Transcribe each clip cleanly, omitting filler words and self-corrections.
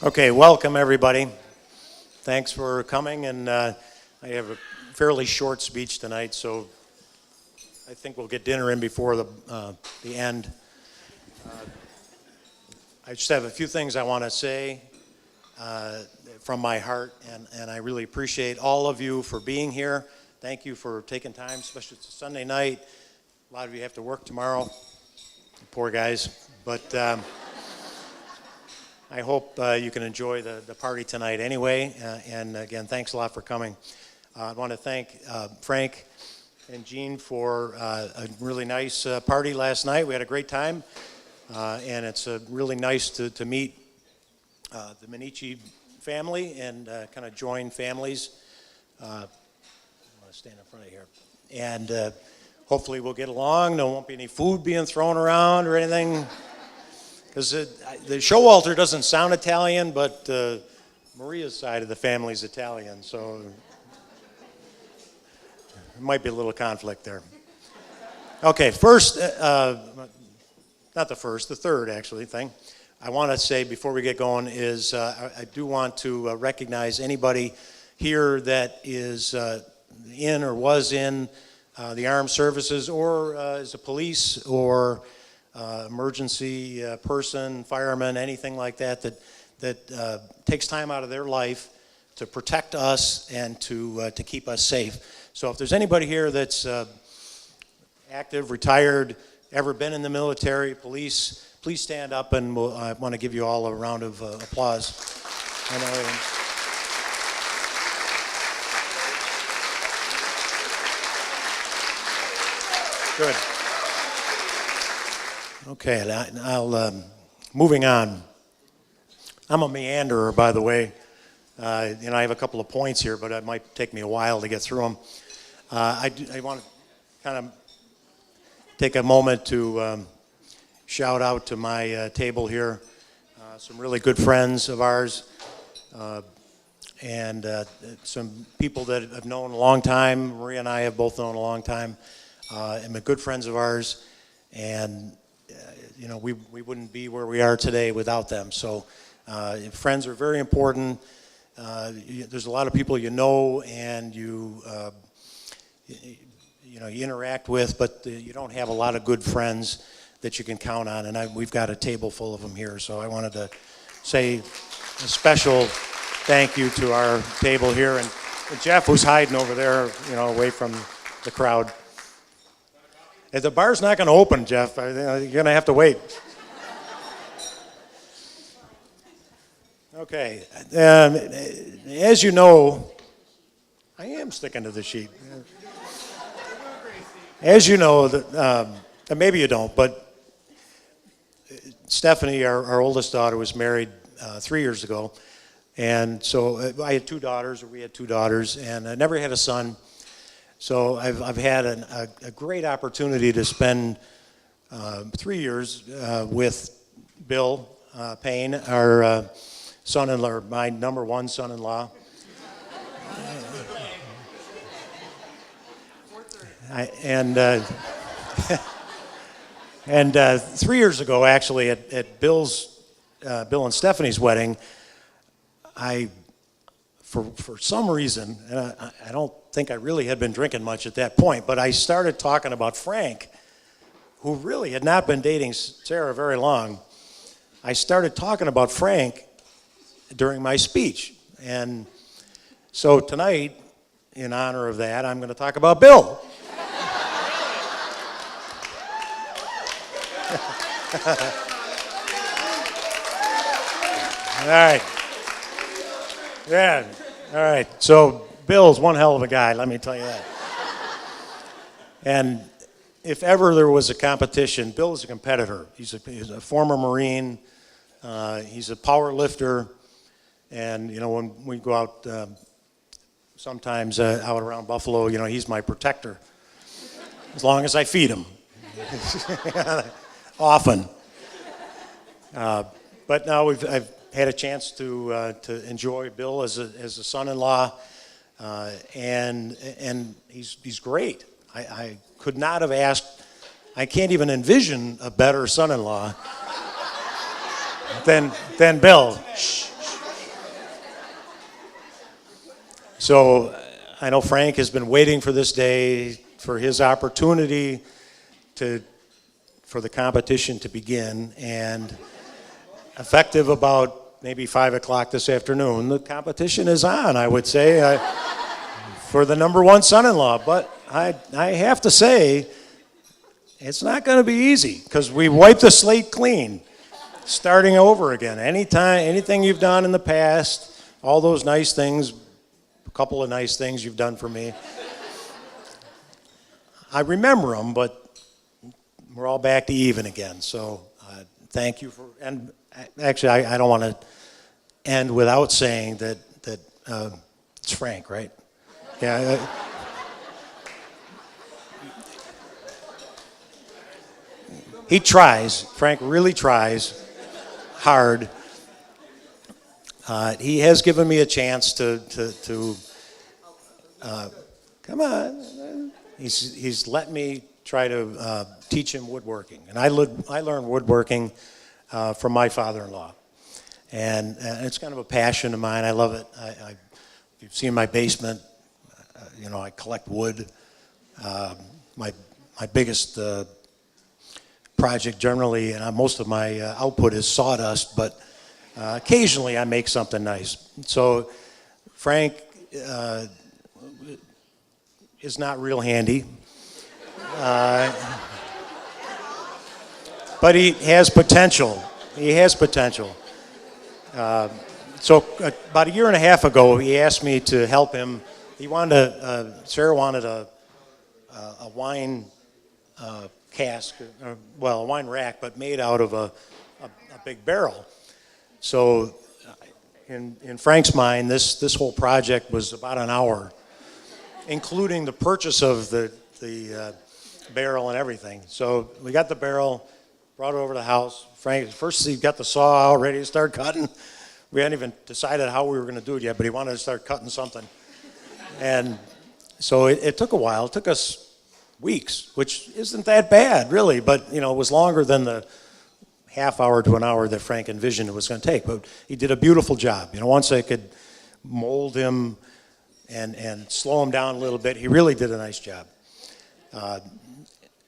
Okay, welcome everybody. Thanks for coming, and I have a fairly short speech tonight, so I think we'll get dinner in before the end. I just have a few things I want to say from my heart, and I really appreciate all of you for being here. Thank you for taking time, especially it's a Sunday night. A lot of you have to work tomorrow, poor guys, but I hope you can enjoy the party tonight anyway, and again, thanks a lot for coming. I want to thank Frank and Jean for a really nice party last night. We had a great time, and it's really nice to meet the Minichi family and kind of join families. I want to stand in front of here. And hopefully we'll get along. There won't be any food being thrown around or anything. Because the Showalter doesn't sound Italian, but Maria's side of the family is Italian, so there might be a little conflict there. Okay, first, not the first, the third actually thing I want to say before we get going is I do want to recognize anybody here that is in or was in the armed services or is a police or emergency person, fireman, anything like that takes time out of their life to protect us and to keep us safe. So if there's anybody here that's active, retired, ever been in the military, police, please stand up, and I want to give you all a round of applause. I know. Good. Okay, I'll moving on. I'm a meanderer, by the way. I have a couple of points here, but it might take me a while to get through them. I want to kind of take a moment to shout out to my table here, some really good friends of ours, and some people that I've known a long time. Maria and I have both known a long time, and been good friends of ours, and we wouldn't be where we are today without them. So friends are very important. There's a lot of people you know and you interact with, but you don't have a lot of good friends that you can count on, and we've got a table full of them here. So I wanted to say a special thank you to our table here, and Jeff, who's hiding over there, away from the crowd. The bar's not going to open, Jeff. You're going to have to wait. Okay. As you know, I am sticking to the sheet. As you know, maybe you don't, but Stephanie, our oldest daughter, was married 3 years ago. And so I had two daughters, or we had two daughters, and I never had a son. So I've had a great opportunity to spend 3 years with Bill Payne, our son-in-law, my number one son-in-law. And 3 years ago, actually, at Bill and Stephanie's wedding, for some reason, and I don't think I really had been drinking much at that point, but I started talking about Frank, who really had not been dating Sarah very long. I started talking about Frank during my speech. And so tonight, in honor of that, I'm going to talk about Bill. All right. Yeah. All right. So Bill's one hell of a guy, let me tell you that. And if ever there was a competition, Bill is a competitor. He's a former Marine. He's a power lifter. And, when we go out sometimes out around Buffalo, he's my protector. As long as I feed him. Often. But now I've had a chance to enjoy Bill as a son-in-law, and he's great. I could not have asked. I can't even envision a better son-in-law than Bill. Shh, shh. So I know Frank has been waiting for this day, for his opportunity for the competition to begin, and effective about maybe 5 o'clock this afternoon, the competition is on, I would say, for the number one son-in-law. But I have to say, it's not going to be easy, because we wiped the slate clean, starting over again. Anything you've done in the past, all those nice things, a couple of nice things you've done for me, I remember them, but we're all back to even again. So thank you for, and actually I don't want to end without saying that it's Frank, right? Yeah. He tries. Frank really tries hard. He has given me a chance to come on. He's let me try to teach him woodworking, and I learned woodworking from my father-in-law, and it's kind of a passion of mine. I love it. You've seen my basement. I collect wood. My biggest project generally, and most of my output is sawdust, but occasionally I make something nice. So Frank is not real handy, but he has potential. He has potential. So about a year and a half ago, he asked me to help him. Sarah wanted a wine cask, a wine rack, but made out of a big barrel. So in Frank's mind, this whole project was about an hour, including the purchase of the barrel and everything. So we got the barrel, brought it over to the house. Frank, first he got the saw out, ready to start cutting. We hadn't even decided how we were going to do it yet, but he wanted to start cutting something. And so it took a while. It took us weeks, which isn't that bad, really, but it was longer than the half hour to an hour that Frank envisioned it was going to take. But he did a beautiful job. Once I could mold him and slow him down a little bit, he really did a nice job.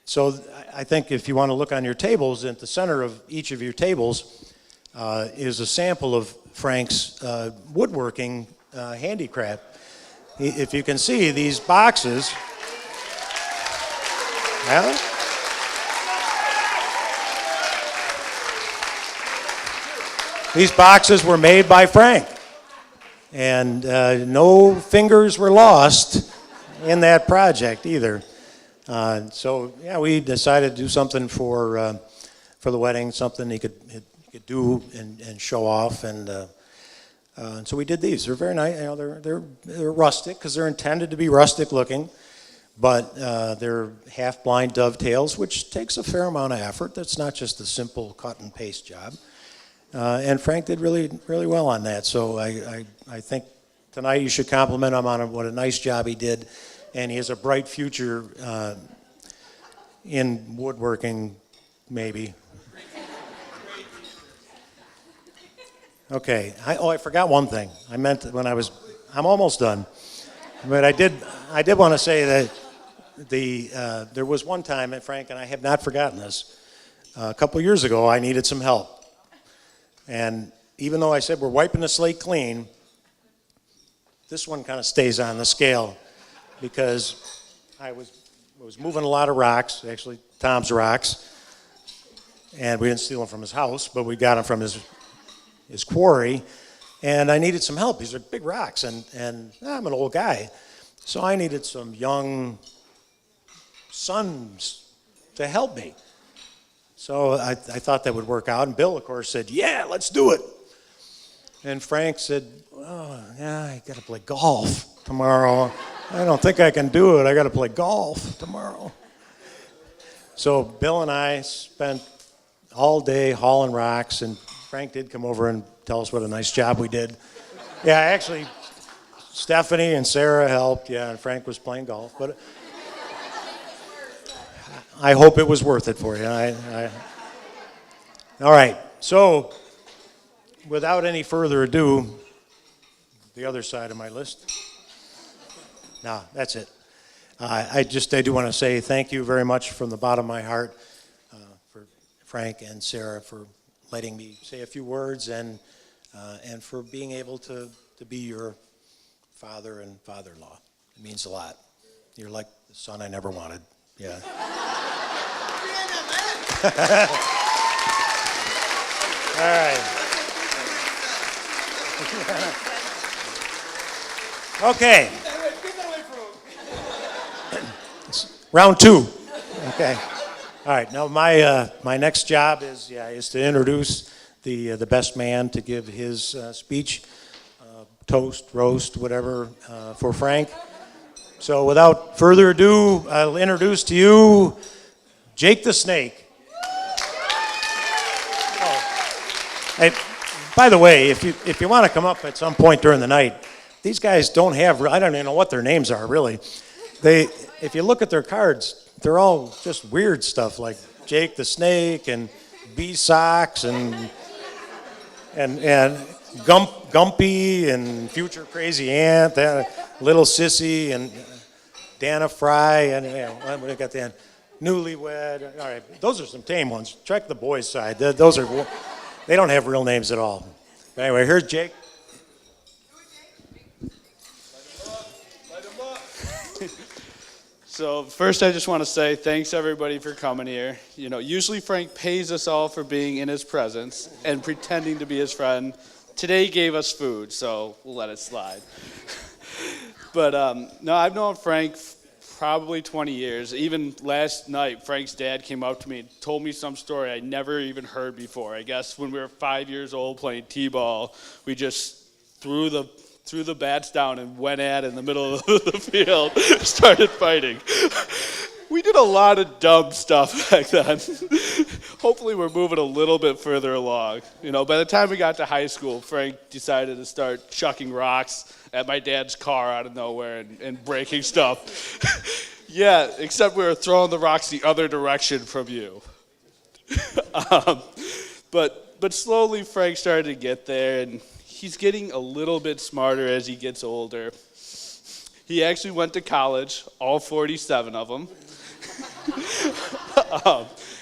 So I think if you want to look on your tables, at the center of each of your tables is a sample of Frank's woodworking handicraft. If you can see these boxes, these boxes were made by Frank, and no fingers were lost in that project either. So yeah, we decided to do something for the wedding, something he could do and show off, and so we did these. They're very nice. They're rustic because they're intended to be rustic looking, but they're half-blind dovetails, which takes a fair amount of effort. That's not just a simple cut and paste job. And Frank did really, really well on that. So I think tonight you should compliment him on what a nice job he did, and he has a bright future in woodworking, maybe. Okay. I forgot one thing. I meant I'm almost done, but I did want to say that there was one time, and Frank and I have not forgotten this. A couple years ago, I needed some help, and even though I said we're wiping the slate clean, this one kind of stays on the scale because I was moving a lot of rocks, actually Tom's rocks, and we didn't steal them from his house, but we got them from his quarry, and I needed some help. These are big rocks, and I'm an old guy, so I needed some young sons to help me. So I thought that would work out, and Bill, of course, said, yeah, let's do it. And Frank said, oh, yeah, I got to play golf tomorrow. I don't think I can do it. I got to play golf tomorrow. So Bill and I spent all day hauling rocks, and Frank did come over and tell us what a nice job we did. Yeah, actually, Stephanie and Sarah helped, yeah, and Frank was playing golf. But I hope it was worth it for you. All right, so without any further ado, the other side of my list. No, that's it. I do want to say thank you very much from the bottom of my heart for Frank and Sarah for letting me say a few words and for being able to be your father and father-in-law. It means a lot. You're like the son I never wanted. Yeah. All right. Okay. Round two. Okay. All right. Now my next job is to introduce the best man to give his speech, toast, roast, whatever, for Frank. So without further ado, I'll introduce to you Jake the Snake. Hey, by the way, if you want to come up at some point during the night, these guys don't have, I don't even know what their names are, really. If you look at their cards, they're all just weird stuff like Jake the Snake and Bee Socks and Gumpy and Future Crazy Aunt, Little Sissy and Dana Fry, and we got the Newlywed. All right, those are some tame ones. Check the boys' side. Those are. They don't have real names at all. But anyway, here's Jake. Light him up. So first I just want to say thanks everybody for coming here. You know, usually Frank pays us all for being in his presence and pretending to be his friend. Today he gave us food, so we'll let it slide. But no, I've known Frank probably 20 years. Even last night, Frank's dad came up to me and told me some story I never even heard before. I guess when we were 5 years old playing t-ball, we just threw the bats down and went at it in the middle of the field, started fighting. We did a lot of dumb stuff back then. Hopefully we're moving a little bit further along. You know, by the time we got to high school, Frank decided to start chucking rocks at my dad's car out of nowhere and breaking stuff. Yeah, except we were throwing the rocks the other direction from you. But slowly Frank started to get there, and he's getting a little bit smarter as he gets older. He actually went to college, all 47 of them,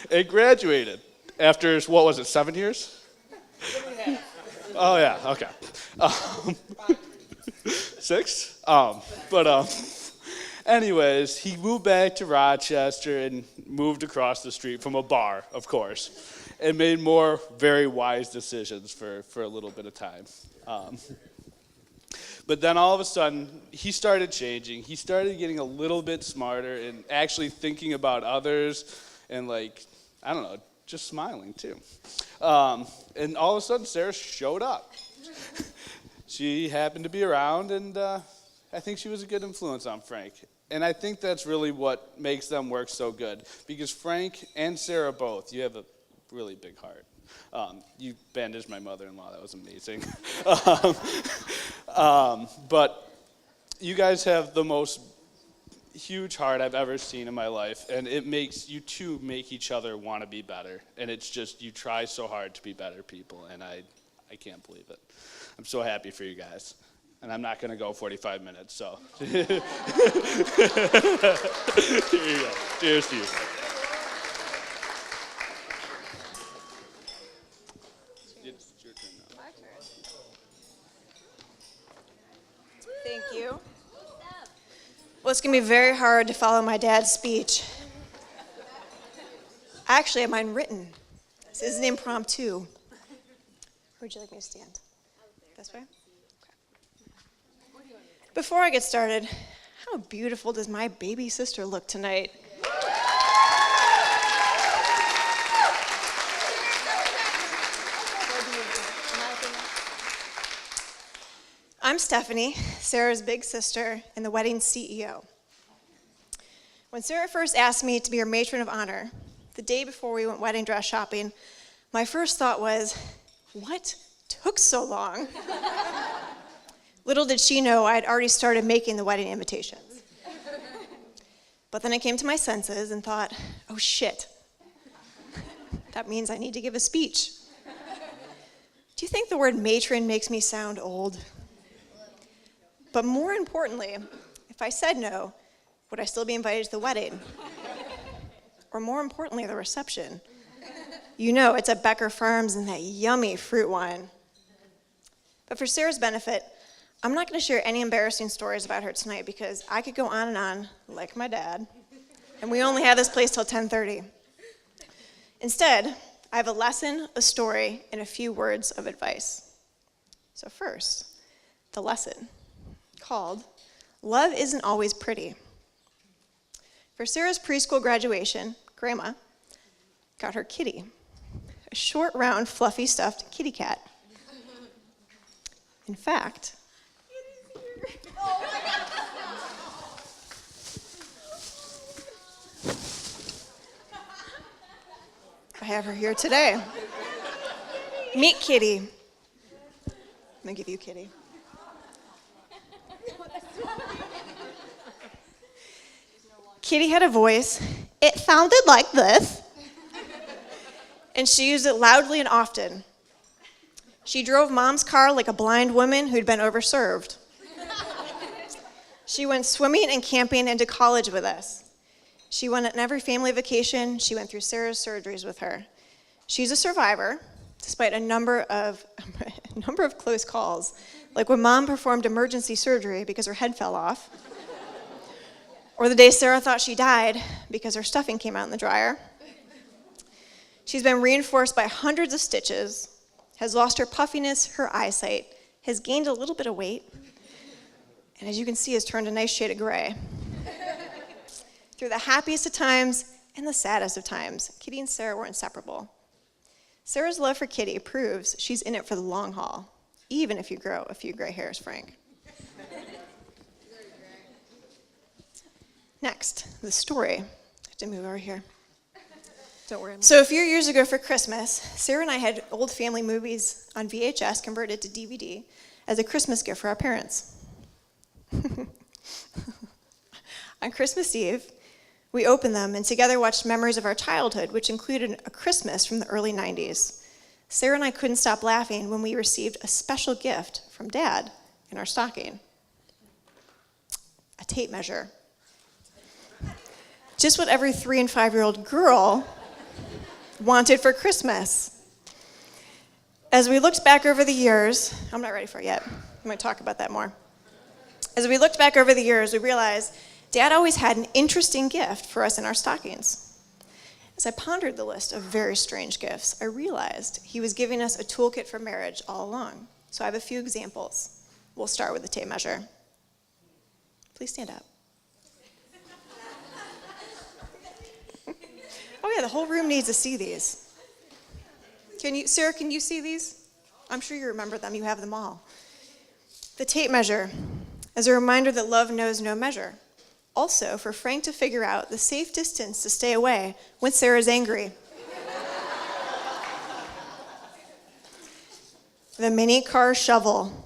and graduated after, what was it, 7 years? Oh, yeah, okay. 6? Anyways, he moved back to Rochester and moved across the street from a bar, of course, and made more very wise decisions for a little bit of time. But then all of a sudden, he started changing. He started getting a little bit smarter and actually thinking about others and, like, I don't know, just smiling too. And all of a sudden, Sarah showed up. She happened to be around, and I think she was a good influence on Frank. And I think that's really what makes them work so good, because Frank and Sarah both, you have a really big heart. You bandaged my mother-in-law. That was amazing. But you guys have the most huge heart I've ever seen in my life, and it makes you two make each other want to be better. And it's just, you try so hard to be better people, and I can't believe it. I'm so happy for you guys. And I'm not going to go 45 minutes, so. Here you go. Cheers to you. Thank you. Well, it's going to be very hard to follow my dad's speech. I actually have mine written. This is an impromptu. Where would you like me to stand? This way? Okay. Before I get started, how beautiful does my baby sister look tonight? I'm Stephanie, Sarah's big sister and the wedding CEO. When Sarah first asked me to be her matron of honor, the day before we went wedding dress shopping, my first thought was, what took so long? Little did she know I had already started making the wedding invitations. But then I came to my senses and thought, oh shit, that means I need to give a speech. Do you think the word matron makes me sound old? But more importantly, If I said no, would I still be invited to the wedding? Or more importantly, the reception? You know, it's at Becker Farms and that yummy fruit wine. But for Sarah's benefit, I'm not going to share any embarrassing stories about her tonight because I could go on and on, like my dad, and we only have this place till 10:30. Instead, I have a lesson, a story, and a few words of advice. So first, the lesson, called Love Isn't Always Pretty. For Sarah's preschool graduation, Grandma got her kitty, a short, round, fluffy, stuffed kitty cat. In fact, I have her here today. Meet Kitty. I'm gonna give you Kitty. Kitty had a voice. It sounded like this. And she used it loudly and often. She drove Mom's car like a blind woman who'd been overserved. She went swimming and camping and to college with us. She went on every family vacation. She went through Sarah's surgeries with her. She's a survivor, despite a number of close calls, like when Mom performed emergency surgery because her head fell off, or the day Sarah thought she died because her stuffing came out in the dryer. She's been reinforced by hundreds of stitches, has lost her puffiness, her eyesight, has gained a little bit of weight, and as you can see, has turned a nice shade of gray. Through the happiest of times and the saddest of times, Kitty and Sarah were inseparable. Sarah's love for Kitty proves she's in it for the long haul, even if you grow a few gray hairs, Frank. Next, the story. I have to move over here. Don't worry. So a few years ago for Christmas, Sarah and I had old family movies on VHS converted to DVD as a Christmas gift for our parents. On Christmas Eve, we opened them and together watched memories of our childhood, which included a Christmas from the early 90s. Sarah and I couldn't stop laughing when we received a special gift from Dad in our stocking. A tape measure. Just what every 3- and 5-year-old girl wanted for Christmas. As we looked back over the years, I'm not ready for it yet. I'm going to talk about that more. As we looked back over the years, we realized Dad always had an interesting gift for us in our stockings. As I pondered the list of very strange gifts, I realized he was giving us a toolkit for marriage all along. So I have a few examples. We'll start with the tape measure. Please stand up. Oh yeah, the whole room needs to see these. Sarah, can you see these? I'm sure you remember them. You have them all. The tape measure, as a reminder that love knows no measure. Also, for Frank to figure out the safe distance to stay away when Sarah's angry. The mini car shovel.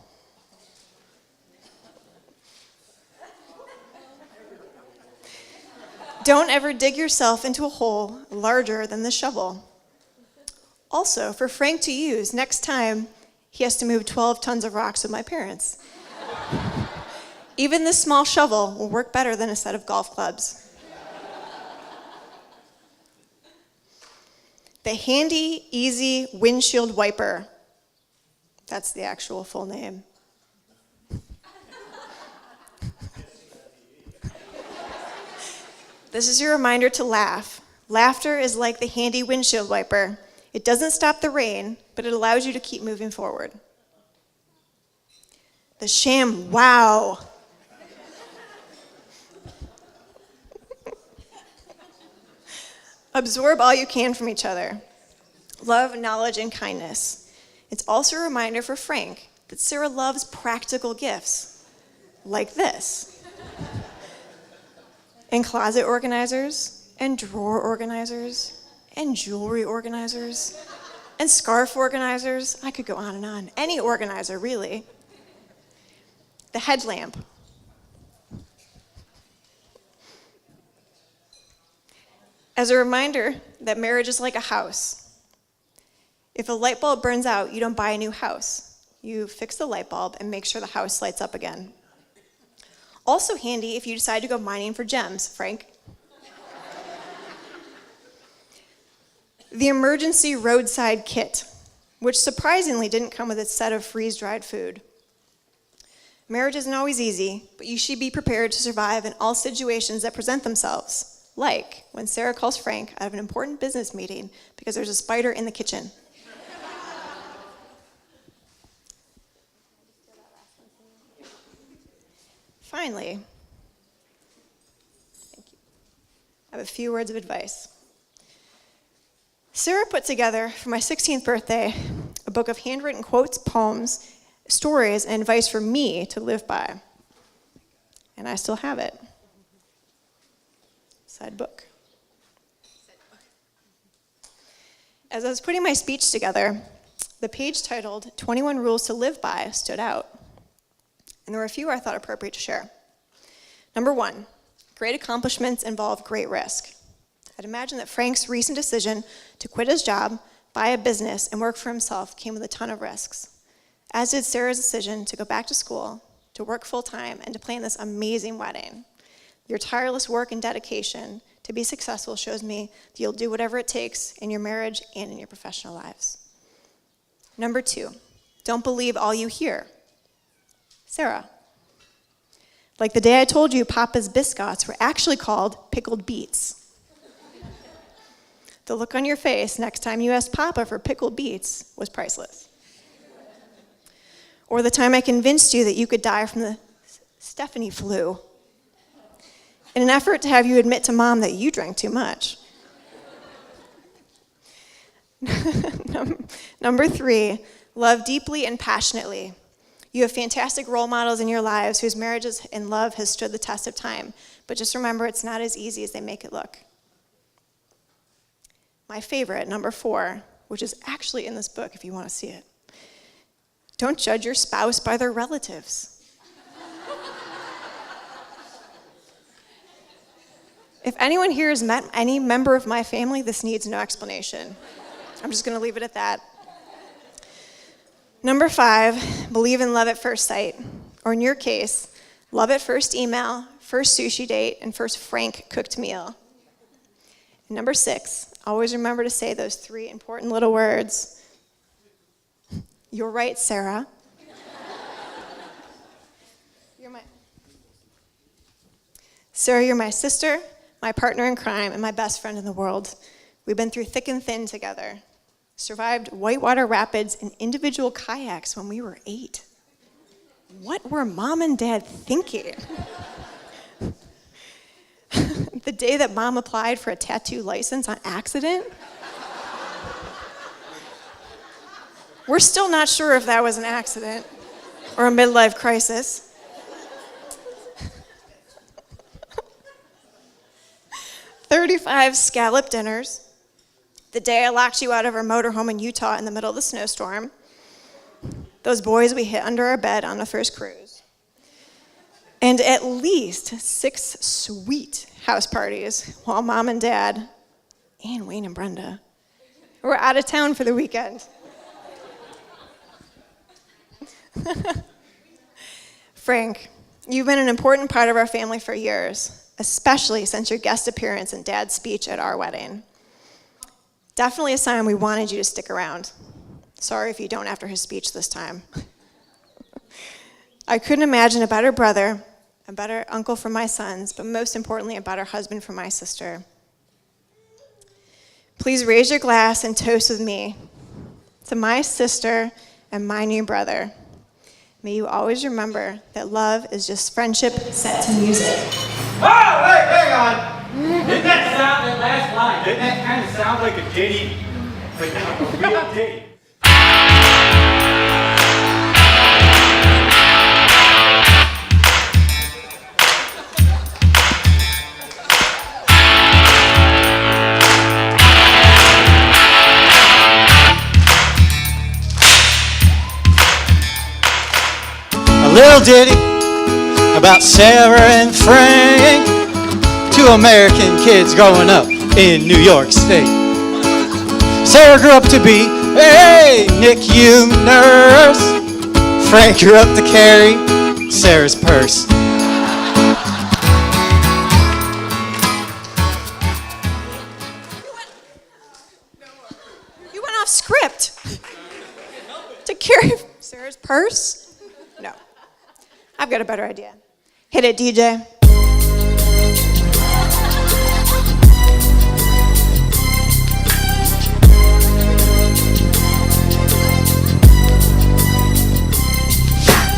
Don't ever dig yourself into a hole larger than the shovel. Also, for Frank to use next time he has to move 12 tons of rocks with my parents. Even this small shovel will work better than a set of golf clubs. The Handy Easy Windshield Wiper. That's the actual full name. This is your reminder to laugh. Laughter is like the handy windshield wiper. It doesn't stop the rain, but it allows you to keep moving forward. The Sham Wow. Absorb all you can from each other. Love, knowledge, and kindness. It's also a reminder for Frank that Sarah loves practical gifts, like this. And closet organizers, and drawer organizers, and jewelry organizers, and scarf organizers. I could go on and on. Any organizer, really. The headlamp. As a reminder that marriage is like a house. If a light bulb burns out, you don't buy a new house. You fix the light bulb and make sure the house lights up again. Also handy if you decide to go mining for gems, Frank. The emergency roadside kit, which surprisingly didn't come with its set of freeze-dried food. Marriage isn't always easy, but you should be prepared to survive in all situations that present themselves, like when Sarah calls Frank out of an important business meeting because there's a spider in the kitchen. Finally, I have a few words of advice. Sarah put together for my 16th birthday a book of handwritten quotes, poems, stories, and advice for me to live by. And I still have it. Side book. As I was putting my speech together, the page titled 21 Rules to Live By stood out. And there were a few I thought appropriate to share. Number 1, great accomplishments involve great risk. I'd imagine that Frank's recent decision to quit his job, buy a business, and work for himself came with a ton of risks, as did Sarah's decision to go back to school, to work full-time, and to plan this amazing wedding. Your tireless work and dedication to be successful shows me that you'll do whatever it takes in your marriage and in your professional lives. Number 2, don't believe all you hear. Sarah. Like the day I told you Papa's biscuits were actually called pickled beets. The look on your face next time you asked Papa for pickled beets was priceless. Or the time I convinced you that you could die from the Stephanie flu in an effort to have you admit to Mom that you drank too much. Number 3, love deeply and passionately. You have fantastic role models in your lives whose marriages and love has stood the test of time, but just remember it's not as easy as they make it look. My favorite, number 4, which is actually in this book if you want to see it. Don't judge your spouse by their relatives. If anyone here has met any member of my family, this needs no explanation. I'm just going to leave it at that. Number 5, believe in love at first sight, or in your case, love at first email, first sushi date, and first Frank cooked meal. And number 6, always remember to say those 3 important little words. You're right, Sarah. Sarah, you're my sister, my partner in crime, and my best friend in the world. We've been through thick and thin together. Survived whitewater rapids in individual kayaks when we were 8. What were Mom and Dad thinking? The day that Mom applied for a tattoo license on accident? We're still not sure if that was an accident or a midlife crisis. 35 scallop dinners. The day I locked you out of our motorhome in Utah in the middle of the snowstorm. Those boys we hid under our bed on the first cruise. And at least 6 sweet house parties while Mom and Dad, and Wayne and Brenda, were out of town for the weekend. Frank, you've been an important part of our family for years, especially since your guest appearance and Dad's speech at our wedding. Definitely a sign we wanted you to stick around. Sorry if you don't after his speech this time. I couldn't imagine a better brother, a better uncle for my sons, but most importantly, a better husband for my sister. Please raise your glass and toast with me to my sister and my new brother. May you always remember that love is just friendship set to music. Oh, wait, hang on. Didn't that sound, that last line, didn't that kind of sound like a ditty? Like a real ditty. A little ditty about Sarah and Frank, 2 American kids growing up in New York State. Sarah grew up to be a NICU nurse. Frank grew up to carry Sarah's purse. Sarah's purse? No. I've got a better idea. Hit it, DJ.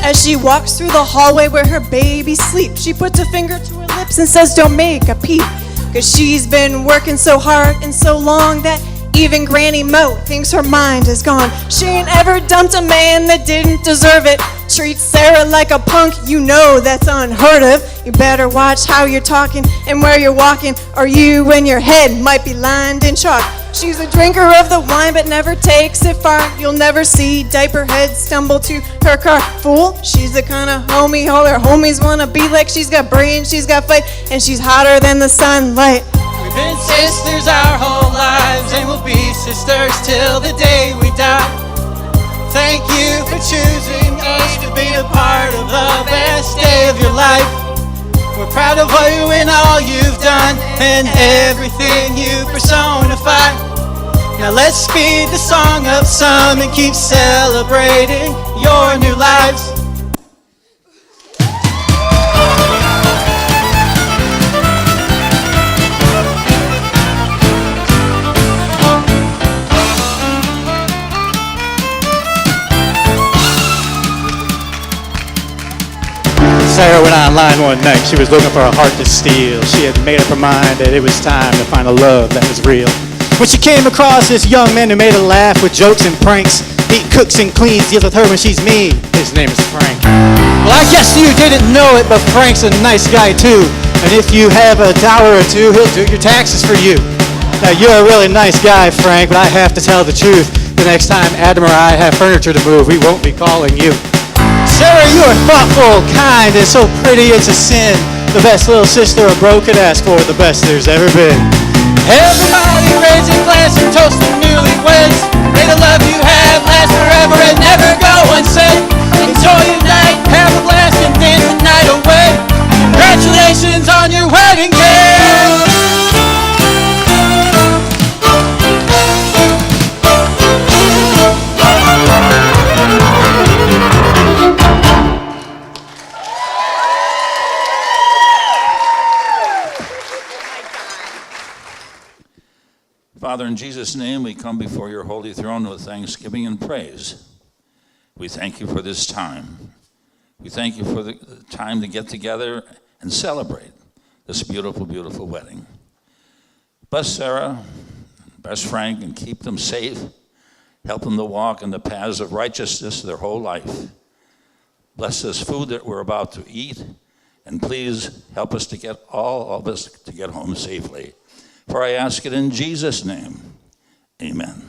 As she walks through the hallway where her baby sleeps, she puts a finger to her lips and says, don't make a peep. Cause she's been working so hard and so long that even Granny Mo thinks her mind is gone. She ain't ever dumped a man that didn't deserve it. Treats Sarah like a punk, you know that's unheard of. You better watch how you're talking and where you're walking, or you and your head might be lined in chalk. She's a drinker of the wine but never takes it far. You'll never see diaper heads stumble to her car. Fool, she's the kind of homie all her homies wanna be like. She's got brains, she's got fight, and she's hotter than the sunlight. We've been sisters our whole lives, and we'll be sisters till the day we die. Thank you for choosing us to be a part of the best day of your life. We're proud of you and all you've done, and everything you personify. Now let's speed the song of some and keep celebrating your new lives. Sarah went online one night. She was looking for a heart to steal. She had made up her mind that it was time to find a love that was real. When she came across this young man who made her laugh with jokes and pranks, he cooks and cleans, deals with her when she's mean. His name is Frank. Well, I guess you didn't know it, but Frank's a nice guy too. And if you have $1 or $2, he'll do your taxes for you. Now, you're a really nice guy, Frank, but I have to tell the truth. The next time Adam or I have furniture to move, we won't be calling you. Sarah, you are thoughtful, kind, and so pretty it's a sin. The best little sister a bro could ask for, the best there's ever been. Everybody raise a glass and toast the newlyweds. May the love you have last forever and never go unsaid. Enjoy your night, have a blast, and dance the night away. Congratulations on your wedding day. Father, in Jesus' name, we come before your holy throne with thanksgiving and praise. We thank you for this time. We thank you for the time to get together and celebrate this beautiful, beautiful wedding. Bless Sarah, bless Frank, and keep them safe. Help them to walk in the paths of righteousness their whole life. Bless this food that we're about to eat, and please help us to get all of us to get home safely. For I ask it in Jesus' name, amen.